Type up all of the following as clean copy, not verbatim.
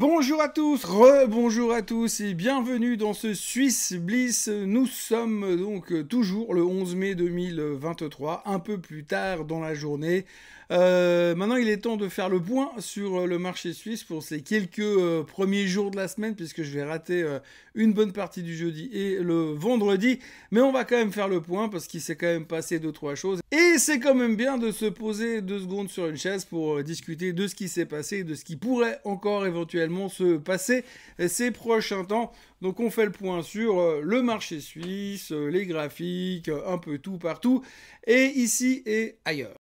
Bonjour à tous, rebonjour à tous et bienvenue dans ce Swiss Bliss. Nous sommes donc toujours le 11 mai 2023, un peu plus tard dans la journée. Maintenant, il est temps de faire le point sur le marché suisse pour ces quelques premiers jours de la semaine, puisque je vais rater une bonne partie du jeudi et le vendredi. Mais on va quand même faire le point parce qu'il s'est quand même passé 2-3 choses. Et c'est quand même bien de se poser 2 secondes sur une chaise pour discuter de ce qui s'est passé et de ce qui pourrait encore éventuellement se passer ces prochains temps. Donc on fait le point sur le marché suisse, les graphiques, un peu tout partout, et ici et ailleurs.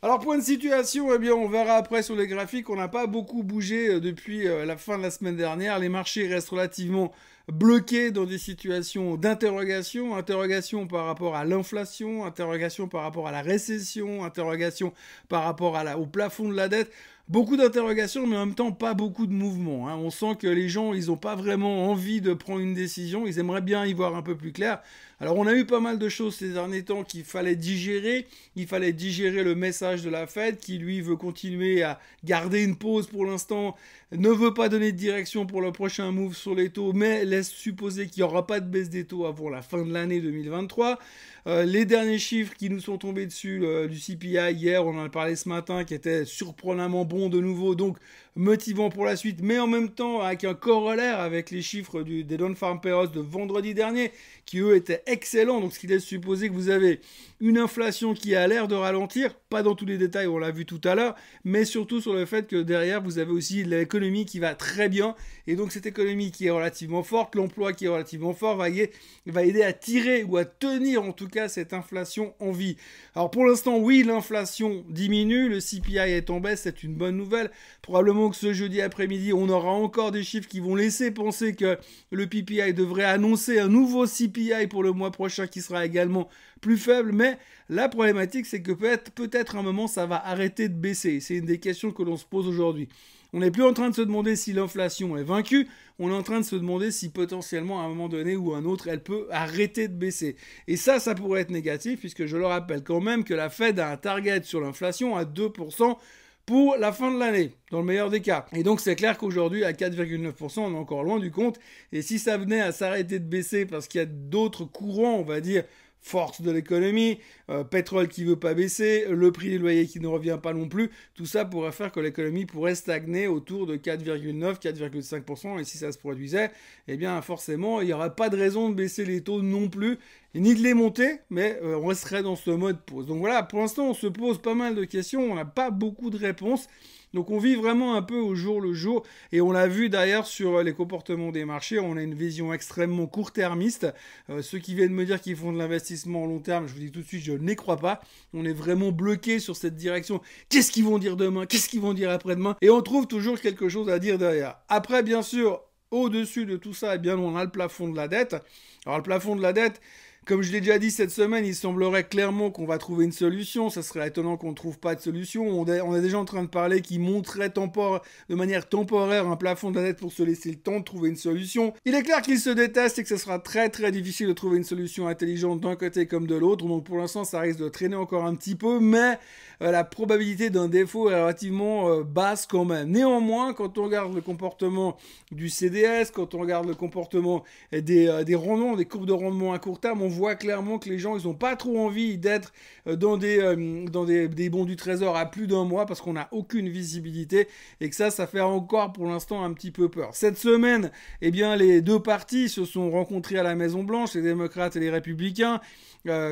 Alors point de situation, eh bien on verra après sur les graphiques, on n'a pas beaucoup bougé depuis la fin de la semaine dernière. Les marchés restent relativement bloqués dans des situations d'interrogation, interrogation par rapport à l'inflation, interrogation par rapport à la récession, interrogation par rapport au plafond de la dette. Beaucoup d'interrogations, mais en même temps pas beaucoup de mouvements. On sent que les gens, ils n'ont pas vraiment envie de prendre une décision. Ils aimeraient bien y voir un peu plus clair. Alors on a eu pas mal de choses ces derniers temps qu'il fallait digérer. Il fallait digérer le message de la Fed qui lui veut continuer à garder une pause pour l'instant, ne veut pas donner de direction pour le prochain move sur les taux, mais laisse supposer qu'il n'y aura pas de baisse des taux avant la fin de l'année 2023. Les derniers chiffres qui nous sont tombés dessus du CPI hier, on en a parlé ce matin, qui était surprenamment bon de nouveau, donc motivant pour la suite, mais en même temps avec un corollaire avec les chiffres des non-farm payrolls de vendredi dernier, qui eux étaient excellents, donc ce qui laisse supposer que vous avez une inflation qui a l'air de ralentir, pas dans tous les détails, on l'a vu tout à l'heure, mais surtout sur le fait que derrière vous avez aussi l'économie qui va très bien, et donc cette économie qui est relativement forte, l'emploi qui est relativement fort va aider à tirer ou à tenir en tout cas cette inflation en vie. Alors pour l'instant oui, l'inflation diminue, le CPI est en baisse, c'est une bonne nouvelle. Probablement que ce jeudi après-midi on aura encore des chiffres qui vont laisser penser que le PPI devrait annoncer un nouveau CPI pour le mois prochain qui sera également plus faible, mais la problématique c'est que peut-être à un moment ça va arrêter de baisser. C'est une des questions que l'on se pose aujourd'hui. On n'est plus en train de se demander si l'inflation est vaincue, on est en train de se demander si potentiellement à un moment donné ou à un autre, elle peut arrêter de baisser. Et ça pourrait être négatif, puisque je le rappelle quand même que la Fed a un target sur l'inflation à 2% pour la fin de l'année, dans le meilleur des cas. Et donc c'est clair qu'aujourd'hui, à 4,9%, on est encore loin du compte. Et si ça venait à s'arrêter de baisser parce qu'il y a d'autres courants, on va dire, force de l'économie, pétrole qui veut pas baisser, le prix des loyers qui ne revient pas non plus, tout ça pourrait faire que l'économie pourrait stagner autour de 4,9, 4,5%, et si ça se produisait, eh bien forcément, il n'y aurait pas de raison de baisser les taux non plus, ni de les monter, mais on resterait dans ce mode pause. Donc voilà, pour l'instant, on se pose pas mal de questions, on n'a pas beaucoup de réponses. Donc on vit vraiment un peu au jour le jour, et on l'a vu d'ailleurs sur les comportements des marchés, on a une vision extrêmement court-termiste. Ceux qui viennent me dire qu'ils font de l'investissement à long terme, je vous dis tout de suite, je n'y crois pas. On est vraiment bloqué sur cette direction. Qu'est-ce qu'ils vont dire demain? Qu'est-ce qu'ils vont dire après-demain? Et on trouve toujours quelque chose à dire derrière. Après, bien sûr, au-dessus de tout ça, eh bien, on a le plafond de la dette. Alors le plafond de la dette, comme je l'ai déjà dit cette semaine, il semblerait clairement qu'on va trouver une solution. Ça serait étonnant qu'on ne trouve pas de solution. On est déjà en train de parler qu'il monterait de manière temporaire un plafond de la dette pour se laisser le temps de trouver une solution. Il est clair qu'ils se détestent et que ce sera très très difficile de trouver une solution intelligente d'un côté comme de l'autre. Donc pour l'instant, ça risque de traîner encore un petit peu, mais la probabilité d'un défaut est relativement basse quand même. Néanmoins, quand on regarde le comportement du CDS, quand on regarde le comportement des rendements, des courbes de rendement à court terme, on voit clairement que les gens, ils n'ont pas trop envie d'être dans des bons du trésor à plus d'un mois parce qu'on n'a aucune visibilité et que ça fait encore pour l'instant un petit peu peur. Cette semaine, eh bien, les deux partis se sont rencontrés à la Maison-Blanche, les démocrates et les républicains.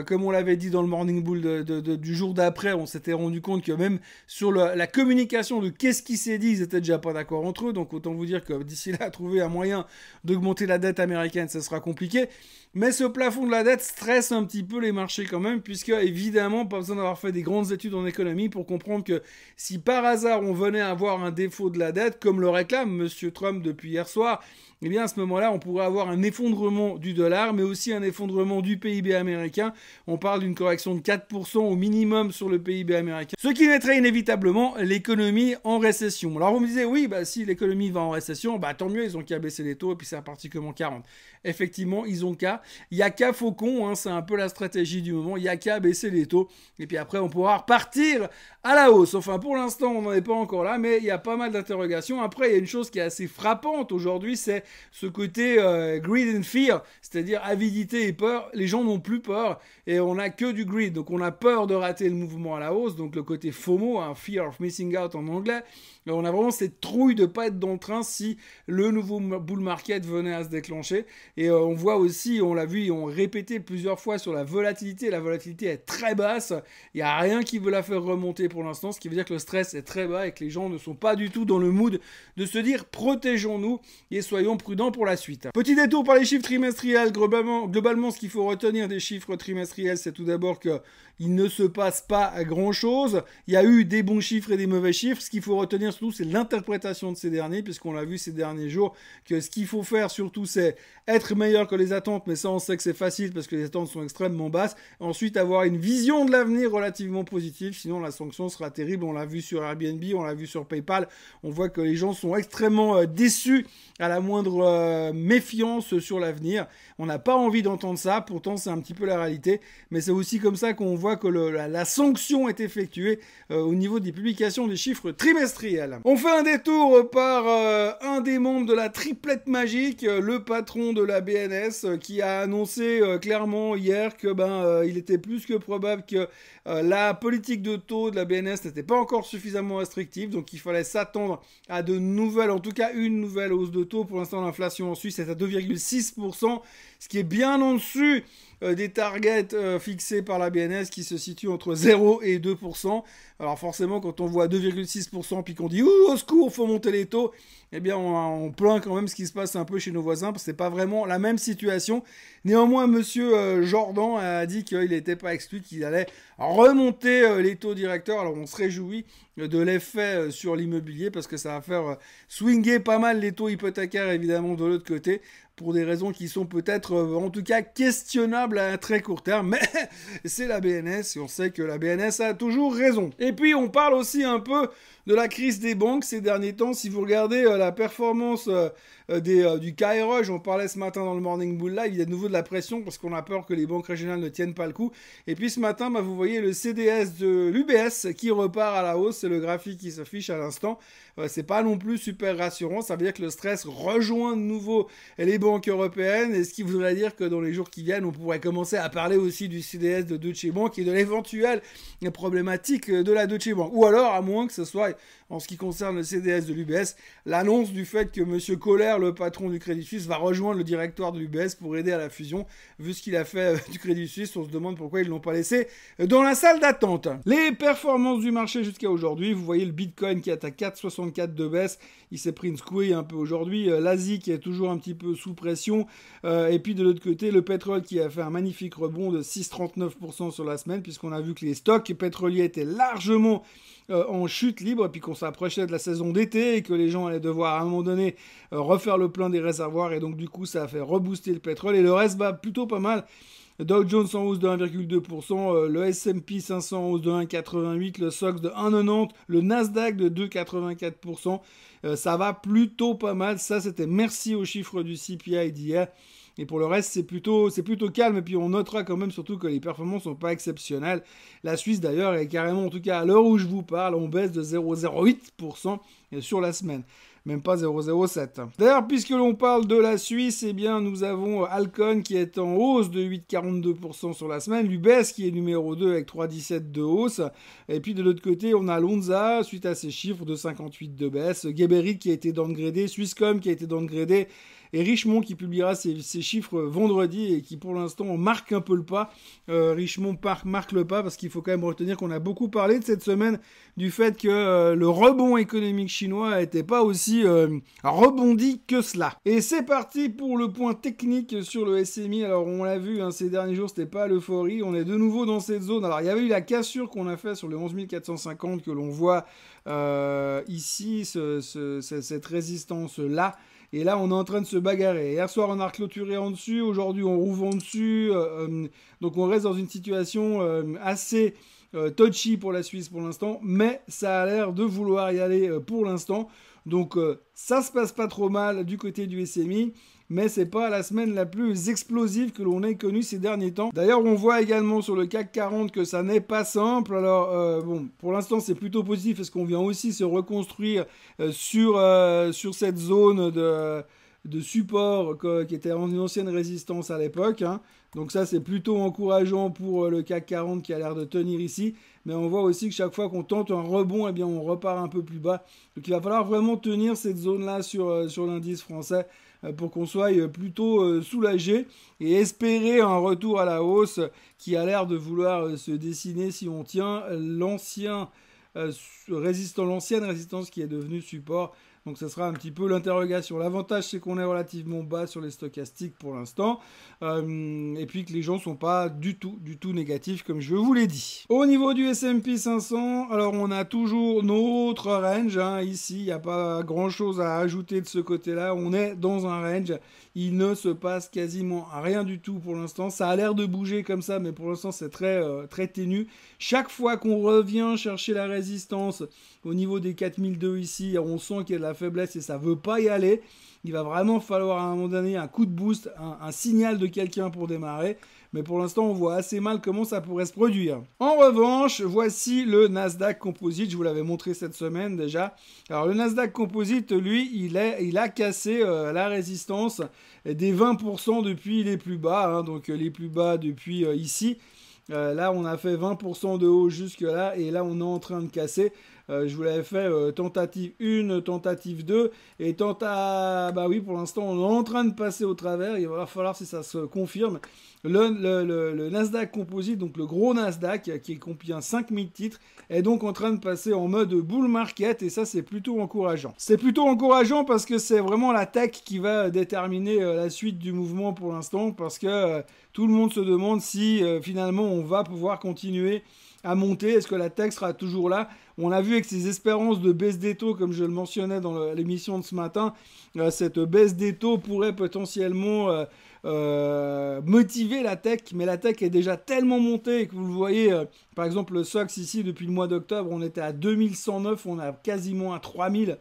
Comme on l'avait dit dans le Morning Bull du jour d'après, on s'était rendu compte que même sur la communication de qu'est-ce qui s'est dit, ils étaient déjà pas d'accord entre eux. Donc autant vous dire que d'ici là, trouver un moyen d'augmenter la dette américaine, ça sera compliqué. Mais ce plafond de la dette stresse un petit peu les marchés quand même, puisque évidemment, pas besoin d'avoir fait des grandes études en économie pour comprendre que si par hasard on venait à avoir un défaut de la dette, comme le réclame M. Trump depuis hier soir, eh bien à ce moment-là, on pourrait avoir un effondrement du dollar, mais aussi un effondrement du PIB américain. On parle d'une correction de 4% au minimum sur le PIB américain, ce qui mettrait inévitablement l'économie en récession. Alors vous me disiez, oui, si l'économie va en récession, tant mieux, ils ont qu'à baisser les taux, et puis c'est reparti comme en 40. Effectivement, ils ont qu'à. Il y a qu'à faut con, hein, c'est un peu la stratégie du moment, il n'y a qu'à baisser les taux, et puis après on pourra repartir à la hausse. Enfin pour l'instant on n'en est pas encore là, mais il y a pas mal d'interrogations. Après il y a une chose qui est assez frappante aujourd'hui, c'est ce côté greed and fear, c'est-à-dire avidité et peur. Les gens n'ont plus peur, et on n'a que du greed, donc on a peur de rater le mouvement à la hausse, donc le côté FOMO, hein, fear of missing out en anglais. On a vraiment cette trouille de pas être dans le train si le nouveau bull market venait à se déclencher. Et on voit aussi, on l'a vu, on répété plusieurs fois sur la volatilité. La volatilité est très basse. Il n'y a rien qui veut la faire remonter pour l'instant, ce qui veut dire que le stress est très bas et que les gens ne sont pas du tout dans le mood de se dire protégeons-nous et soyons prudents pour la suite. Petit détour par les chiffres trimestriels. Globalement, ce qu'il faut retenir des chiffres trimestriels, c'est tout d'abord que il ne se passe pas grand-chose. Il y a eu des bons chiffres et des mauvais chiffres. Ce qu'il faut retenir surtout, c'est l'interprétation de ces derniers, puisqu'on l'a vu ces derniers jours, que ce qu'il faut faire surtout, c'est être meilleur que les attentes, mais ça, on sait que c'est facile parce que les attentes sont extrêmement basses. Ensuite, avoir une vision de l'avenir relativement positive, sinon la sanction sera terrible. On l'a vu sur Airbnb, on l'a vu sur PayPal. On voit que les gens sont extrêmement déçus à la moindre méfiance sur l'avenir. On n'a pas envie d'entendre ça, pourtant c'est un petit peu la réalité, mais c'est aussi comme ça qu'on voit que la sanction est effectuée au niveau des publications des chiffres trimestriels. On fait un détour par un des membres de la triplette magique, le patron de la BNS, qui a annoncé clairement hier que il était plus que probable que la politique de taux de la BNS n'était pas encore suffisamment restrictive, donc il fallait s'attendre à de nouvelles, en tout cas une nouvelle hausse de taux. Pour l'instant, l'inflation en Suisse est à 2,6%, ce qui est bien en dessus des targets fixés par la BNS qui se situent entre 0 et 2%. Alors forcément, quand on voit 2,6% puis qu'on dit « Ouh, au secours, faut monter les taux », eh bien on plaint quand même ce qui se passe un peu chez nos voisins, parce que c'est pas vraiment la même situation. Néanmoins, monsieur Jordan a dit qu'il n'était pas exclu qu'il allait remonter les taux directeurs. Alors on se réjouit de l'effet sur l'immobilier, parce que ça va faire swinger pas mal les taux hypothécaires, évidemment, de l'autre côté, pour des raisons qui sont peut-être, en tout cas, questionnables à un très court terme. Mais c'est la BNS, et on sait que la BNS a toujours raison. Et puis, on parle aussi un peu de la crise des banques ces derniers temps. Si vous regardez la performance du KRE, j'en parlais ce matin dans le Morning Bull Live, il y a de nouveau de la pression parce qu'on a peur que les banques régionales ne tiennent pas le coup. Et puis ce matin, vous voyez le CDS de l'UBS qui repart à la hausse. C'est le graphique qui s'affiche à l'instant. C'est pas non plus super rassurant. Ça veut dire que le stress rejoint de nouveau les banques européennes. Et ce qui voudrait dire que dans les jours qui viennent, on pourrait commencer à parler aussi du CDS de Deutsche Bank et de l'éventuelle problématique de la Deutsche Bank. Ou alors, à moins que ce soit, en ce qui concerne le CDS de l'UBS, l'annonce du fait que M. Kohler, le patron du Crédit Suisse, va rejoindre le directoire de l'UBS pour aider à la fusion. Vu ce qu'il a fait du Crédit Suisse, on se demande pourquoi ils ne l'ont pas laissé dans la salle d'attente. Les performances du marché jusqu'à aujourd'hui, vous voyez le Bitcoin qui est à 4,64 de baisse. Il s'est pris une squeeze un peu aujourd'hui. L'Asie qui est toujours un petit peu sous pression. Et puis de l'autre côté, le pétrole qui a fait un magnifique rebond de 6,39% sur la semaine, puisqu'on a vu que les stocks pétroliers étaient largement en chute libre, et puis qu'on s'approchait de la saison d'été et que les gens allaient devoir à un moment donné refaire le plein des réservoirs, et donc du coup ça a fait rebooster le pétrole, et le reste va plutôt pas mal. Dow Jones en hausse de 1,2%, le S&P 500 en hausse de 1,88%, le SOX de 1,90%, le Nasdaq de 2,84%. Ça va plutôt pas mal. Ça, c'était merci aux chiffres du CPI d'hier. Et pour le reste, c'est plutôt calme. Et puis on notera quand même surtout que les performances sont pas exceptionnelles. La Suisse d'ailleurs est carrément, en tout cas à l'heure où je vous parle, on baisse de 0,08% sur la semaine. Même pas 0,07. D'ailleurs, puisque l'on parle de la Suisse, eh bien, nous avons Alcon qui est en hausse de 8,42% sur la semaine, l'UBS qui est numéro 2 avec 3,17 de hausse, et puis de l'autre côté, on a Lonza, suite à ses chiffres de 58 de baisse, Geberit qui a été downgradé, Swisscom qui a été downgradé, et Richemont qui publiera ses chiffres vendredi et qui pour l'instant marque un peu le pas. Richemont marque le pas parce qu'il faut quand même retenir qu'on a beaucoup parlé de cette semaine du fait que le rebond économique chinois n'était pas aussi rebondi que cela. Et c'est parti pour le point technique sur le SMI. Alors on l'a vu ces derniers jours, c'était pas l'euphorie. On est de nouveau dans cette zone. Alors il y avait eu la cassure qu'on a fait sur le 11 450 que l'on voit ici, cette résistance-là. Et là, on est en train de se bagarrer. Hier soir, on a clôturé en dessus. Aujourd'hui, on rouvre en dessus. Donc, on reste dans une situation assez touchy pour la Suisse pour l'instant. Mais ça a l'air de vouloir y aller pour l'instant. Donc, ça se passe pas trop mal du côté du SMI. mais c'est pas la semaine la plus explosive que l'on ait connue ces derniers temps. D'ailleurs, on voit également sur le CAC 40 que ça n'est pas simple. Alors, bon, pour l'instant, c'est plutôt positif parce qu'on vient aussi se reconstruire sur cette zone de support qui était en une ancienne résistance à l'époque, hein. Donc ça, c'est plutôt encourageant pour le CAC 40 qui a l'air de tenir ici. Mais on voit aussi que chaque fois qu'on tente un rebond, eh bien, on repart un peu plus bas. Donc il va falloir vraiment tenir cette zone-là sur l'indice français pour qu'on soit plutôt soulagé et espérer un retour à la hausse qui a l'air de vouloir se dessiner si on tient l'ancienne résistance qui est devenue support. Donc ce sera un petit peu l'interrogation. L'avantage, c'est qu'on est relativement bas sur les stochastiques pour l'instant. Et puis que les gens ne sont pas du tout négatifs, comme je vous l'ai dit. Au niveau du S&P 500, alors on a toujours notre range, hein. Ici, il n'y a pas grand-chose à ajouter de ce côté-là. On est dans un range. Il ne se passe quasiment rien du tout pour l'instant. Ça a l'air de bouger comme ça, mais pour l'instant, c'est très ténu. Chaque fois qu'on revient chercher la résistance au niveau des 4002 ici, on sent qu'il y a de la faiblesse et ça ne veut pas y aller. Il va vraiment falloir à un moment donné un coup de boost, un signal de quelqu'un pour démarrer. Mais pour l'instant, on voit assez mal comment ça pourrait se produire. En revanche, voici le Nasdaq Composite. Je vous l'avais montré cette semaine déjà. Alors, le Nasdaq Composite, lui, il a cassé la résistance des 20% depuis les plus bas. Hein, donc, les plus bas depuis ici. Là, on a fait 20% de haut jusque là. Et là, on est en train de casser. Je vous l'avais fait tentative 1, tentative 2 et bah oui, pour l'instant on est en train de passer au travers. Il va falloir si ça se confirme. Le Nasdaq Composite, donc le gros Nasdaq qui contient 5000 titres, est donc en train de passer en mode bull market et ça c'est plutôt encourageant. C'est plutôt encourageant parce que c'est vraiment la tech qui va déterminer la suite du mouvement pour l'instant parce que tout le monde se demande si finalement on va pouvoir continuer à monter. Est-ce que la tech sera toujours là? On a vu avec ces espérances de baisse des taux, comme je le mentionnais dans l'émission de ce matin, cette baisse des taux pourrait potentiellement motiver la tech, mais la tech est déjà tellement montée que vous le voyez, par exemple le SOX ici, depuis le mois d'octobre, on était à 2109, on est quasiment à 3000.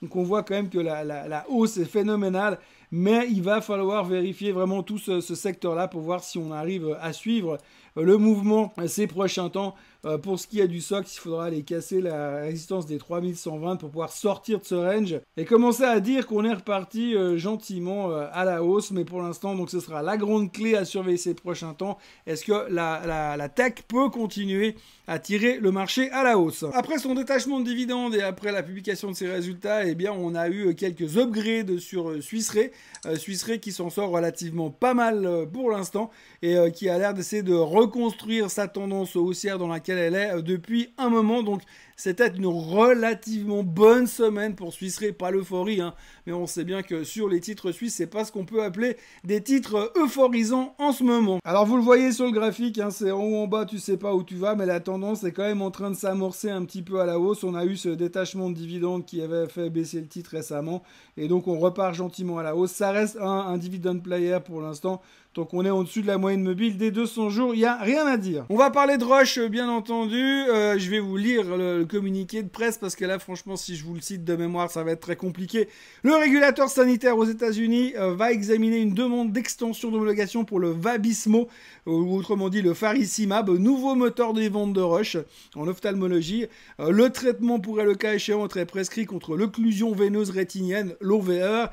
Donc on voit quand même que la hausse est phénoménale, mais il va falloir vérifier vraiment tout ce secteur-là pour voir si on arrive à suivre le mouvement ces prochains temps. Pour ce qui est du SOX, il faudra aller casser la résistance des 3120 pour pouvoir sortir de ce range et commencer à dire qu'on est reparti gentiment à la hausse. Mais pour l'instant, donc ce sera la grande clé à surveiller ces prochains temps. Est-ce que la tech peut continuer à tirer le marché à la hausse? Après son détachement de dividendes et après la publication de ses résultats, eh bien, on a eu quelques upgrades sur Swiss Re. Swiss Re qui s'en sort relativement pas mal pour l'instant et qui a l'air d'essayer de reconstruire sa tendance haussière dans laquelle elle est depuis un moment. Donc c'était une relativement bonne semaine pour Swiss Re, pas l'euphorie, hein, mais on sait bien que sur les titres suisses, c'est pas ce qu'on peut appeler des titres euphorisants en ce moment. Alors vous le voyez sur le graphique, hein, c'est en haut en bas, tu sais pas où tu vas, mais la tendance est quand même en train de s'amorcer un petit peu à la hausse. On a eu ce détachement de dividendes qui avait fait baisser le titre récemment, et donc on repart gentiment à la hausse. Ça reste un dividend player pour l'instant. Donc on est au-dessus de la moyenne mobile des 200 jours, il n'y a rien à dire. On va parler de Roche, bien entendu. Je vais vous lire le communiqué de presse parce que là, franchement, si je vous le cite de mémoire, ça va être très compliqué. Le régulateur sanitaire aux États-Unis va examiner une demande d'extension d'homologation pour le Vabysmo, ou autrement dit le Faricimab, nouveau moteur des ventes de Roche en ophtalmologie. Le traitement pourrait, le cas échéant, être prescrit contre l'occlusion veineuse rétinienne, l'OVR,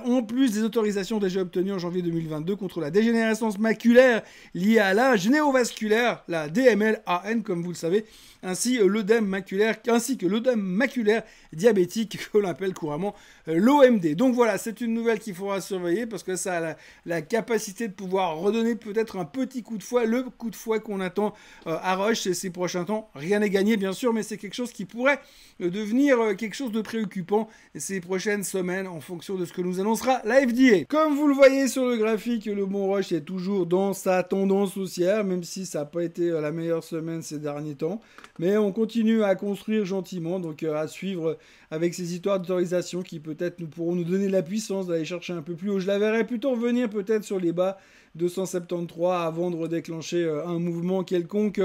en plus des autorisations déjà obtenues en janvier 2022 contre la dégénérescence maculaire liée à l'âge néovasculaire, la DMLAN comme vous le savez, ainsi que l'œdème maculaire diabétique que l'on appelle couramment l'OMD. Donc voilà, c'est une nouvelle qu'il faudra surveiller parce que ça a la capacité de pouvoir redonner peut-être un petit coup de fouet, le coup de fouet qu'on attend à Roche ces prochains temps. Rien n'est gagné bien sûr, mais c'est quelque chose qui pourrait devenir quelque chose de préoccupant ces prochaines semaines en fonction de ce que nous annoncera la FDA. Comme vous le voyez sur le graphique, le Mont Roche est toujours dans sa tendance haussière, même si ça n'a pas été la meilleure semaine ces derniers temps. Mais on continue à construire gentiment, donc à suivre avec ces histoires d'autorisation qui peut-être pourront nous donner la puissance d'aller chercher un peu plus haut. Je la verrai plutôt revenir peut-être sur les bas 273 avant de redéclencher un mouvement quelconque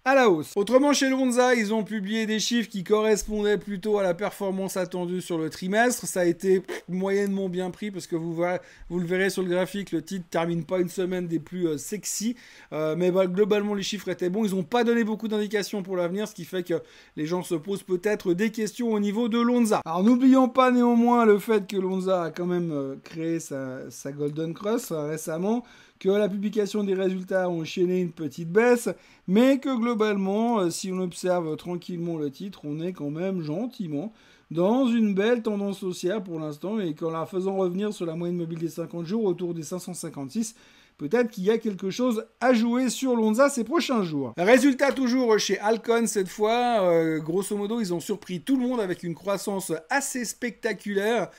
à la hausse. Autrement, chez Lonza, ils ont publié des chiffres qui correspondaient plutôt à la performance attendue sur le trimestre. Ça a été moyennement bien pris parce que vous le verrez sur le graphique, le titre termine pas une semaine des plus sexy. Mais globalement, les chiffres étaient bons. Ils n'ont pas donné beaucoup d'indications pour l'avenir, ce qui fait que les gens se posent peut-être des questions au niveau de Lonza. Alors n'oublions pas néanmoins le fait que Lonza a quand même créé sa Golden Cross récemment, que la publication des résultats a enchaîné une petite baisse, mais que globalement, si on observe tranquillement le titre, on est quand même gentiment dans une belle tendance haussière pour l'instant, et qu'en la faisant revenir sur la moyenne mobile des 50 jours autour des 556, peut-être qu'il y a quelque chose à jouer sur Lonza ces prochains jours. Résultat toujours chez Alcon cette fois. Grosso modo, ils ont surpris tout le monde avec une croissance assez spectaculaire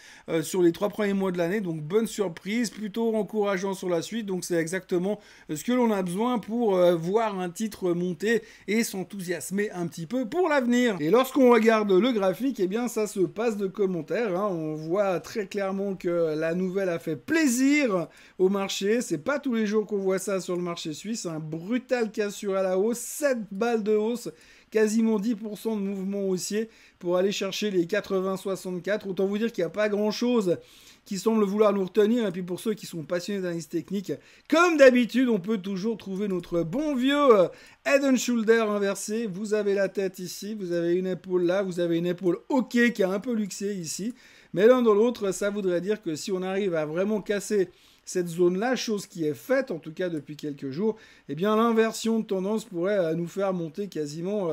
sur les 3 premiers mois de l'année. Donc bonne surprise, plutôt encourageant sur la suite. Donc c'est exactement ce que l'on a besoin pour voir un titre monter et s'enthousiasmer un petit peu pour l'avenir. Et lorsqu'on regarde le graphique, eh bien ça se passe de commentaires. On voit très clairement que la nouvelle a fait plaisir au marché. C'est pas tous les jours qu'on voit ça sur le marché suisse, un brutal cassure à la hausse, 7 balles de hausse, quasiment 10% de mouvement haussier pour aller chercher les 80-64. Autant vous dire qu'il n'y a pas grand-chose qui semble vouloir nous retenir. Et puis pour ceux qui sont passionnés d'analyse technique, comme d'habitude, on peut toujours trouver notre bon vieux head and shoulder inversé. Vous avez la tête ici, vous avez une épaule là, vous avez une épaule OK qui a un peu luxé ici. Mais l'un dans l'autre, ça voudrait dire que si on arrive à vraiment casser cette zone-là, chose qui est faite, en tout cas depuis quelques jours, eh bien l'inversion de tendance pourrait nous faire monter quasiment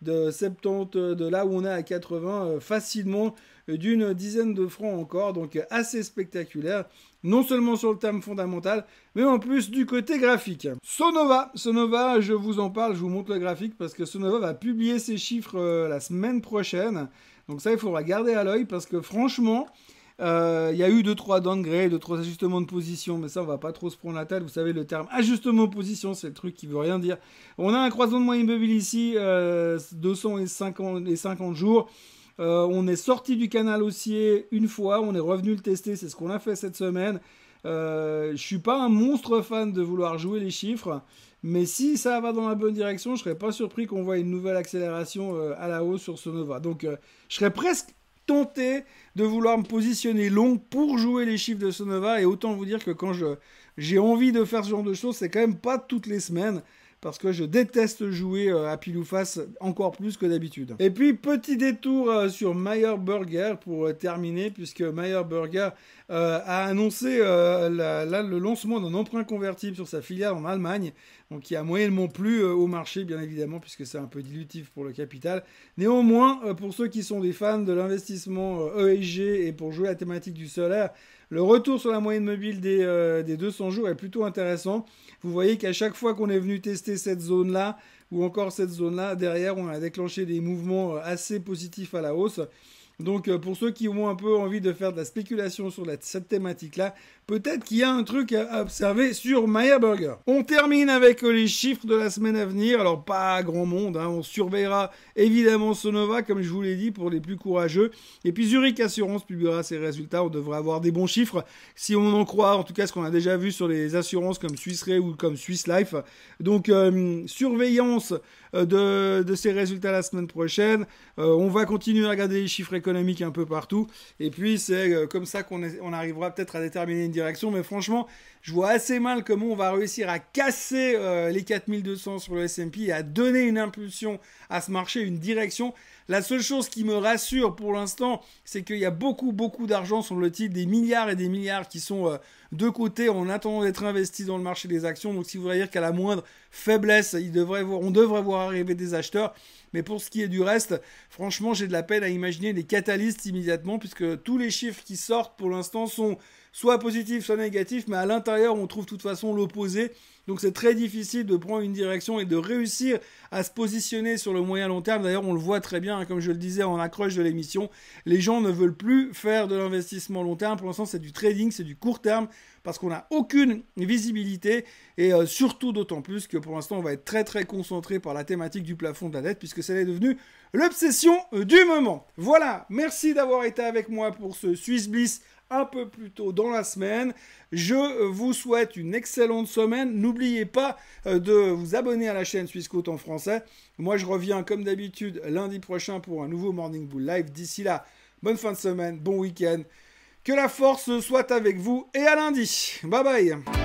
de 70, de là où on est à 80, facilement d'une dizaine de francs encore, donc assez spectaculaire, non seulement sur le terme fondamental, mais en plus du côté graphique. Sonova, je vous en parle, je vous montre le graphique, parce que Sonova va publier ses chiffres la semaine prochaine, donc ça il faudra garder à l'œil, parce que franchement, il y a eu 2-3 downgrades, 2-3 ajustements de position, mais ça on va pas trop se prendre la tête. Vous savez, le terme ajustement de position, c'est le truc qui veut rien dire. On a un croisement de moyenne mobile ici, 200 et 50 jours. On est sorti du canal haussier une fois, on est revenu le tester, c'est ce qu'on a fait cette semaine. Je suis pas un monstre fan de vouloir jouer les chiffres, mais si ça va dans la bonne direction, je serais pas surpris qu'on voit une nouvelle accélération à la hausse sur Sonova. Donc je serais presque tenté de vouloir me positionner long pour jouer les chiffres de Sonova, et autant vous dire que quand j'ai envie de faire ce genre de choses, c'est quand même pas toutes les semaines, parce que je déteste jouer à pile ou face encore plus que d'habitude. Et puis petit détour sur Meyer Burger pour terminer, puisque Meyer Burger a annoncé le lancement d'un emprunt convertible sur sa filiale en Allemagne, donc qui a moyennement plu au marché, bien évidemment, puisque c'est un peu dilutif pour le capital. Néanmoins, pour ceux qui sont des fans de l'investissement ESG et pour jouer la thématique du solaire, le retour sur la moyenne mobile des 200 jours est plutôt intéressant. Vous voyez qu'à chaque fois qu'on est venu tester cette zone-là, ou encore cette zone-là, derrière, on a déclenché des mouvements assez positifs à la hausse. Donc pour ceux qui ont un peu envie de faire de la spéculation sur cette thématique-là, peut-être qu'il y a un truc à observer sur Meyer Burger. On termine avec les chiffres de la semaine à venir. Alors pas grand monde, on surveillera évidemment Sonova, comme je vous l'ai dit, pour les plus courageux. Et puis Zurich Assurance publiera ses résultats. On devrait avoir des bons chiffres, si on en croit, en tout cas ce qu'on a déjà vu sur les assurances comme Swiss Re ou comme Swiss Life. Donc surveillance de ces résultats la semaine prochaine. On va continuer à regarder les chiffres économiques un peu partout. Et puis c'est comme ça qu'on arrivera peut-être à déterminer une direction. Mais franchement, je vois assez mal comment on va réussir à casser les 4200 sur le S&P et à donner une impulsion à ce marché, une direction. La seule chose qui me rassure pour l'instant, c'est qu'il y a beaucoup d'argent, semble-t-il, des milliards et des milliards qui sont de côté en attendant d'être investis dans le marché des actions. Donc, ce qui voudrait dire qu'à la moindre faiblesse, on devrait voir arriver des acheteurs. Mais pour ce qui est du reste, franchement, j'ai de la peine à imaginer des catalystes immédiatement, puisque tous les chiffres qui sortent pour l'instant sont soit positifs, soit négatifs, mais à l'intérieur, on trouve de toute façon l'opposé. Donc c'est très difficile de prendre une direction et de réussir à se positionner sur le moyen long terme. D'ailleurs, on le voit très bien, comme je le disais en accroche de l'émission, les gens ne veulent plus faire de l'investissement long terme. Pour l'instant, c'est du trading, c'est du court terme, parce qu'on n'a aucune visibilité, et surtout d'autant plus que pour l'instant, on va être très concentré par la thématique du plafond de la dette, puisque ça est devenu l'obsession du moment. Voilà, merci d'avoir été avec moi pour ce Swiss Bliss un peu plus tôt dans la semaine. Je vous souhaite une excellente semaine. N'oubliez pas de vous abonner à la chaîne Suisse Côte en français. Moi, je reviens comme d'habitude lundi prochain pour un nouveau Morning Bull Live. D'ici là, bonne fin de semaine, bon week-end. Que la force soit avec vous et à lundi. Bye bye.